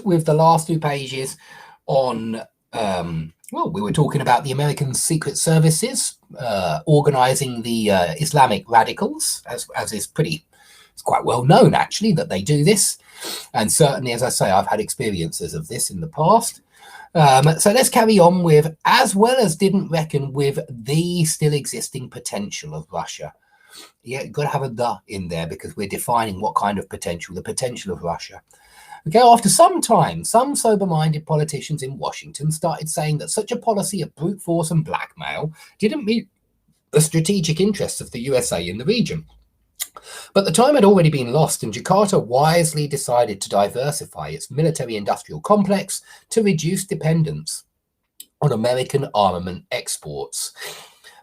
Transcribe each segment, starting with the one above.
with the last 2 pages on, well, we were talking about the American Secret Services organizing the Islamic radicals, as is it's quite well known, actually, that they do this. And certainly, as I say, I've had experiences of this in the past. So let's carry on with, as well as didn't reckon with the still existing potential of Russia. Yeah, you've got to have a "the" in there because we're defining what kind of potential, the potential of Russia. Okay, after some time, some sober-minded politicians in Washington started saying that such a policy of brute force and blackmail didn't meet the strategic interests of the USA in the region. But the time had already been lost, and Jakarta wisely decided to diversify its military-industrial complex to reduce dependence on American armament exports.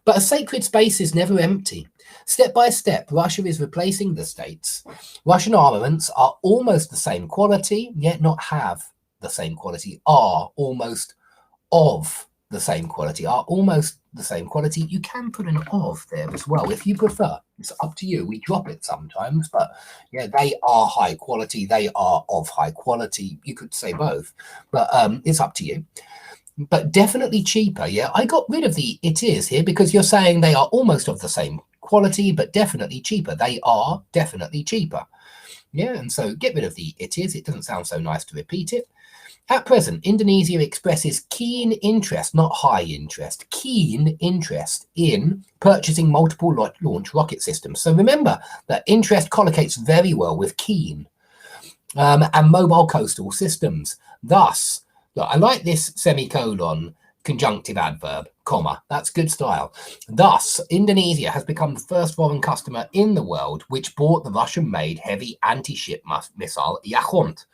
But a sacred space is never empty. Step by step, Russia is replacing the states. Russian armaments are almost the same quality, yet not have the same quality, are almost of the same quality, are almost the same quality. You can put an "of" there as well if you prefer. It's up to you. We drop it sometimes, but yeah, they are high quality. They are of high quality. You could say both, but it's up to you. But definitely cheaper. Yeah, I got rid of the "it is" here because you're saying they are almost of the same quality, but definitely cheaper. They are definitely cheaper. Yeah, and so get rid of the "it is." It doesn't sound so nice to repeat it. At present, Indonesia expresses keen interest, not high interest, keen interest in purchasing multiple launch rocket systems. So remember that interest collocates very well with keen, and mobile coastal systems. Thus, look, I like this semicolon conjunctive adverb, comma. That's good style. Thus, Indonesia has become the first foreign customer in the world which bought the Russian-made heavy anti-ship missile Yakhont.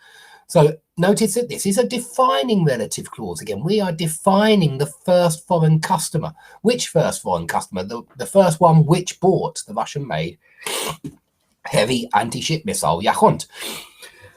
So notice that this is a defining relative clause. Again, we are defining the first foreign customer. Which first foreign customer? The first one which bought the Russian-made heavy anti-ship missile Yakhont.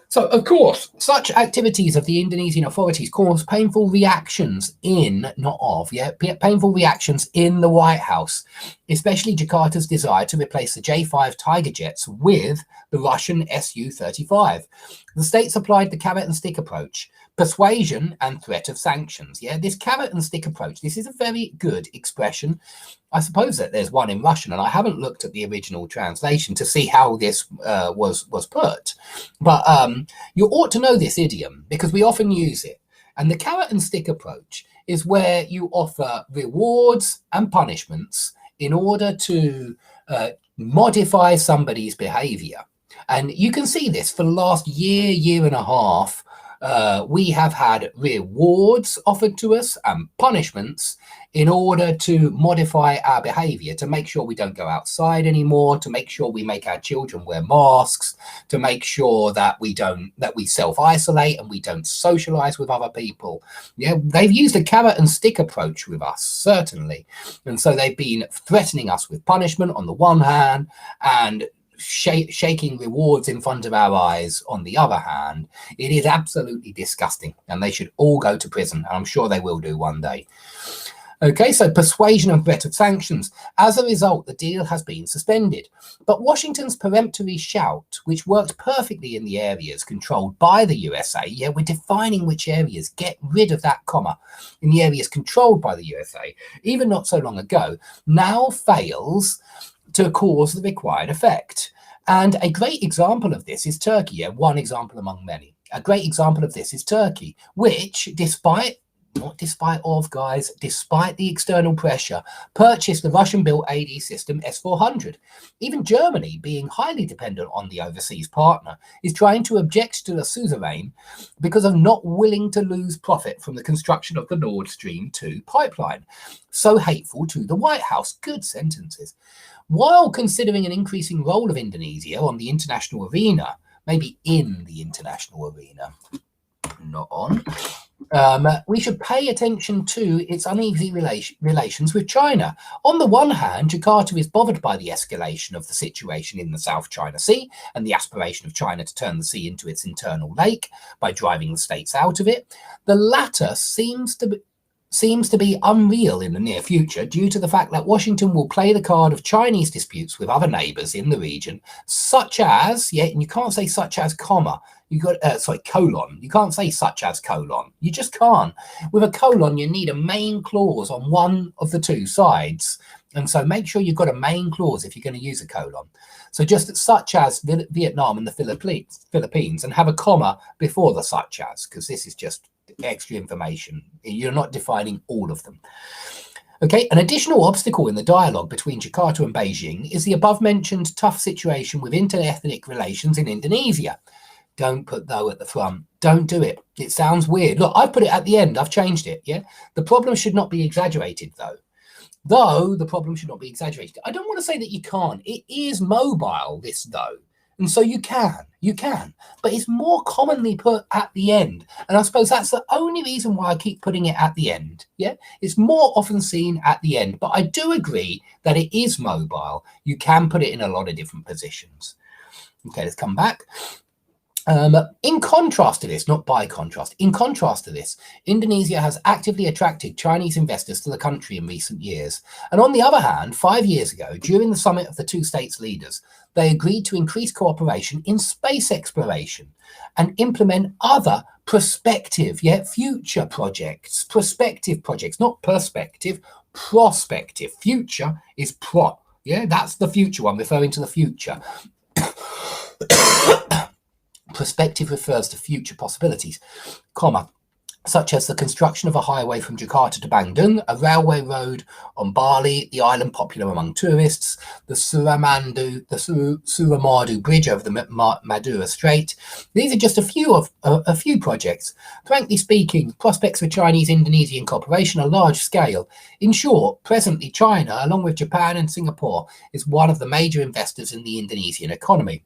So, of course, such activities of the Indonesian authorities cause painful reactions painful reactions in the White House, especially Jakarta's desire to replace the J-5 Tiger jets with the Russian Su-35. The states applied the carrot and stick approach, persuasion and threat of sanctions. Yeah, this carrot and stick approach, this is a very good expression. I suppose that there's one in Russian, and I haven't looked at the original translation to see how this was put. But you ought to know this idiom because we often use it. And the carrot and stick approach is where you offer rewards and punishments in order to modify somebody's behavior. And you can see this for the last year and a half. We have had rewards offered to us and punishments in order to modify our behavior, to make sure we don't go outside anymore, to make sure we make our children wear masks, to make sure that we self-isolate and we don't socialize with other people. Yeah, they've used a carrot and stick approach with us, certainly. And so they've been threatening us with punishment on the one hand and shaking rewards in front of our eyes on the other hand. It is absolutely disgusting, and they should all go to prison, and I'm sure they will do one day. Okay, so persuasion and threat of sanctions. As a result, the deal has been suspended. But Washington's peremptory shout, which worked perfectly in the areas controlled by the USA, yeah, we're defining which areas, get rid of that comma, in the areas controlled by the USA, even not so long ago, now fails to cause the required effect. And a great example of this is Turkey, one example among many. A great example of this is Turkey, which, despite the external pressure, purchased the Russian-built AD system S-400. Even Germany, being highly dependent on the overseas partner, is trying to object to the suzerain because of not willing to lose profit from the construction of the Nord Stream 2 pipeline. So hateful to the White House. Good sentences. While considering an increasing role of Indonesia on the international arena, maybe in the international arena, not on, we should pay attention to its uneasy relations with China. On the one hand, Jakarta is bothered by the escalation of the situation in the South China Sea and the aspiration of China to turn the sea into its internal lake by driving the states out of it. The latter seems seems to be unreal in the near future due to the fact that Washington will play the card of Chinese disputes with other neighbors in the region, such as, yeah, and you can't say such as, comma, you got, colon. You can't say such as colon. You just can't. With a colon, you need a main clause on one of the two sides. And so make sure you've got a main clause if you're going to use a colon. So just such as Vietnam and the Philippines, and have a comma before the such as, because this is just extra information. You're not defining all of them. Okay, an additional obstacle in the dialogue between Jakarta and Beijing is the above-mentioned tough situation with inter-ethnic relations in Indonesia. Don't put though at the front. Don't do it. It sounds weird. Look, I've put it at the end. I've changed it, yeah? The problem should not be exaggerated, though. The problem should not be exaggerated. I don't want to say that you can't. It is mobile, this, though. And so you can. But it's more commonly put at the end. And I suppose that's the only reason why I keep putting it at the end, yeah? It's more often seen at the end. But I do agree that it is mobile. You can put it in a lot of different positions. Okay, let's come back. In contrast to this, not by contrast, in contrast to this, Indonesia has actively attracted Chinese investors to the country in recent years. And on the other hand, 5 years ago, during the summit of the two states' leaders, they agreed to increase cooperation in space exploration and implement other prospective, future projects, prospective projects, not perspective, prospective. Future is pro, that's the future one, referring to the future. Prospective refers to future possibilities, comma, such as the construction of a highway from Jakarta to Bandung, a railway road on Bali, the island popular among tourists, the Suramadu Bridge over the Madura Strait. These are just a few projects. Frankly speaking, prospects for Chinese-Indonesian cooperation are large scale. In short, presently China, along with Japan and Singapore, is one of the major investors in the Indonesian economy.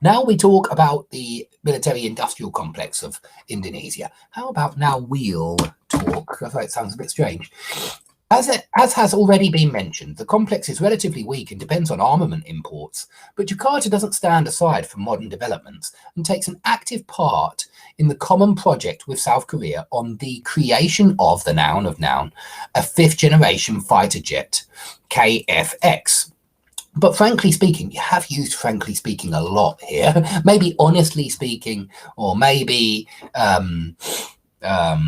Now we talk about the military-industrial complex of Indonesia. How about now we'll talk? I thought it sounds a bit strange. As has already been mentioned, the complex is relatively weak and depends on armament imports, but Jakarta doesn't stand aside from modern developments and takes an active part in the common project with South Korea on the creation of the noun of noun, a fifth-generation fighter jet, KFX. But frankly speaking, you have used frankly speaking a lot here. Maybe honestly speaking, or maybe there are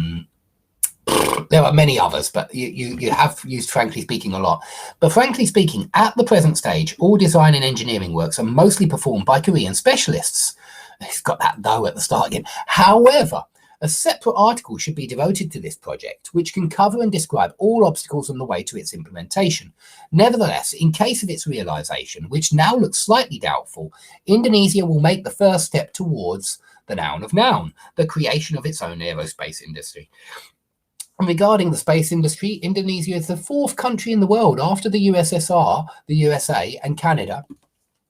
many others, but you have used frankly speaking a lot. But frankly speaking, at the present stage, all design and engineering works are mostly performed by Korean specialists. It's got that though at the start again. However, a separate article should be devoted to this project, which can cover and describe all obstacles on the way to its implementation. Nevertheless, in case of its realization, which now looks slightly doubtful, Indonesia will make the first step towards the noun of noun, the creation of its own aerospace industry. And regarding the space industry, Indonesia is the fourth country in the world after the USSR, the USA, and Canada,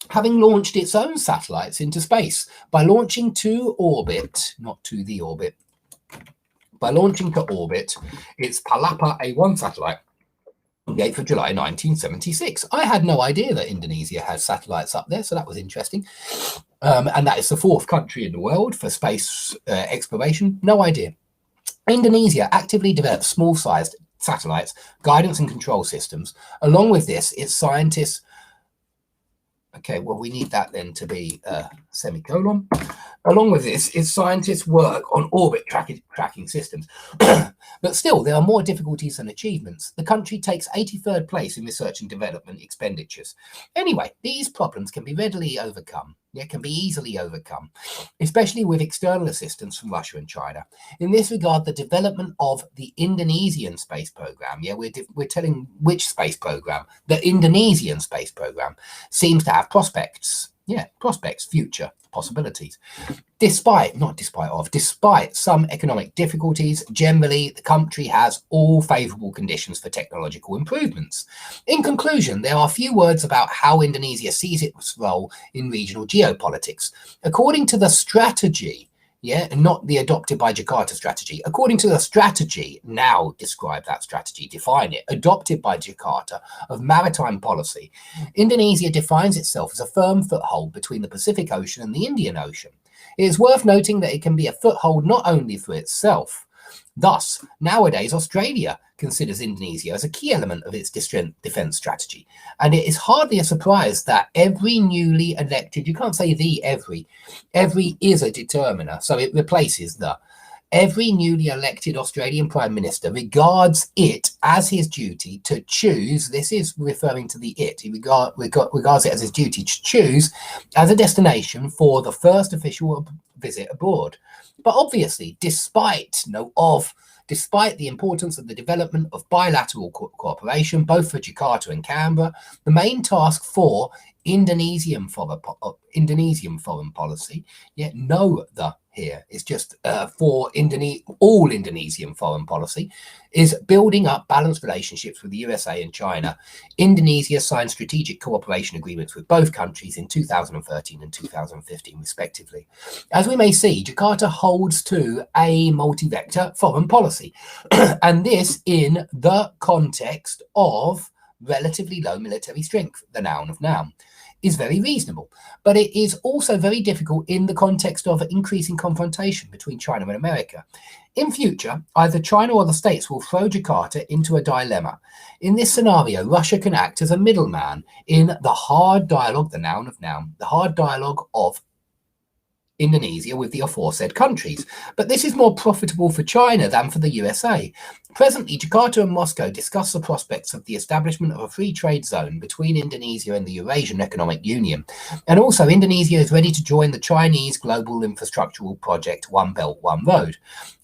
having launched its own satellites into space by launching to orbit, not to the orbit, by launching to orbit its Palapa A1 satellite on the 8th of July 1976. I had no idea that Indonesia has satellites up there, so that was interesting. And that is the fourth country in the world for space exploration. No idea. Indonesia actively develops small-sized satellites, guidance and control systems. Along with this, its scientists... Okay, well, we need that then to be semicolon. Along with this, its scientists work on orbit tracking systems. But still, there are more difficulties than achievements. The country takes 83rd place in research and development expenditures. Anyway, these problems can be readily overcome. Can be easily overcome, especially with external assistance from Russia and China. In this regard, the development of the Indonesian space program, we're telling which space program, the Indonesian space program, seems to have prospects. Prospects, future possibilities. Despite some economic difficulties, generally the country has all favourable conditions for technological improvements. In conclusion, there are a few words about how Indonesia sees its role in regional geopolitics. According to the strategy, and not the adopted by Jakarta strategy. According to the strategy, now describe that strategy, define it, adopted by Jakarta of maritime policy, Indonesia defines itself as a firm foothold between the Pacific Ocean and the Indian Ocean. It is worth noting that it can be a foothold not only for itself, Thus, nowadays, Australia considers Indonesia as a key element of its defence strategy. And it is hardly a surprise that every newly elected, you can't say every is a determiner, so it replaces the. Every newly elected Australian Prime Minister regards it as his duty to choose, this is referring to the it, he regards it as his duty to choose as a destination for the first official visit abroad. But obviously, despite the importance of the development of bilateral cooperation, both for Jakarta and Canberra, the main task for Indonesian foreign policy, here is just for all Indonesian foreign policy, is building up balanced relationships with the USA and China. Indonesia signed strategic cooperation agreements with both countries in 2013 and 2015, respectively. As we may see, Jakarta holds to a multi-vector foreign policy, and this in the context of relatively low military strength, the noun of noun, is very reasonable. But it is also very difficult in the context of increasing confrontation between China and America. In future, either China or the States will throw Jakarta into a dilemma. In this scenario, Russia can act as a middleman in the hard dialogue, the noun of noun, the hard dialogue of Indonesia with the aforesaid countries. But this is more profitable for China than for the USA. Presently, Jakarta and Moscow discuss the prospects of the establishment of a free trade zone between Indonesia and the Eurasian Economic Union. And also, Indonesia is ready to join the Chinese global infrastructural project One Belt, One Road.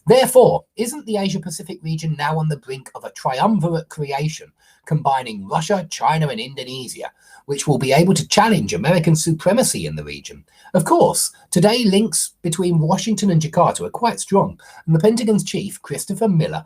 Therefore, isn't the Asia-Pacific region now on the brink of a triumvirate creation, combining Russia, China, and Indonesia, which will be able to challenge American supremacy in the region? Of course, today links between Washington and Jakarta are quite strong, and the Pentagon's chief, Christopher Miller,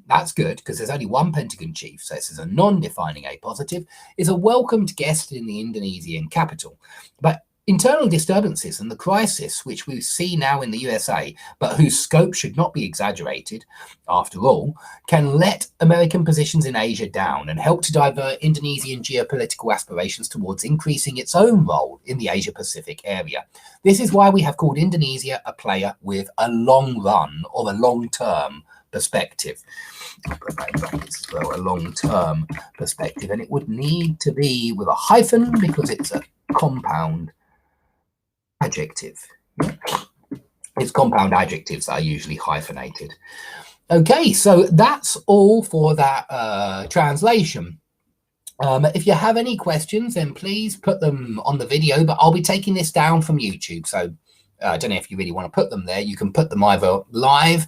that's good because there's only one Pentagon chief, so this is a non-defining A positive, is a welcomed guest in the Indonesian capital. But internal disturbances and the crisis, which we see now in the USA, but whose scope should not be exaggerated, after all, can let American positions in Asia down and help to divert Indonesian geopolitical aspirations towards increasing its own role in the Asia-Pacific area. This is why we have called Indonesia a player with a long run or a long-term perspective. I'll put that in brackets as well, a long-term perspective, and it would need to be with a hyphen because it's a compound adjective. It's compound adjectives are usually hyphenated. Okay, so that's all for that translation. If you have any questions, then please put them on the video, but I'll be taking this down from YouTube, so I don't know if you really want to put them there. You can put them either live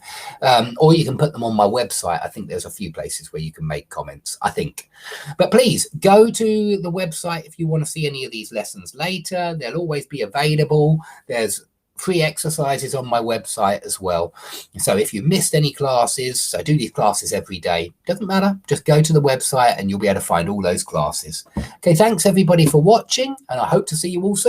or you can put them on my website. I think there's a few places where you can make comments, I think. But please go to the website if you want to see any of these lessons later. They'll always be available. There's free exercises on my website as well. So if you missed any classes, I do these classes every day. Doesn't matter. Just go to the website and you'll be able to find all those classes. Okay, thanks everybody for watching, and I hope to see you all soon.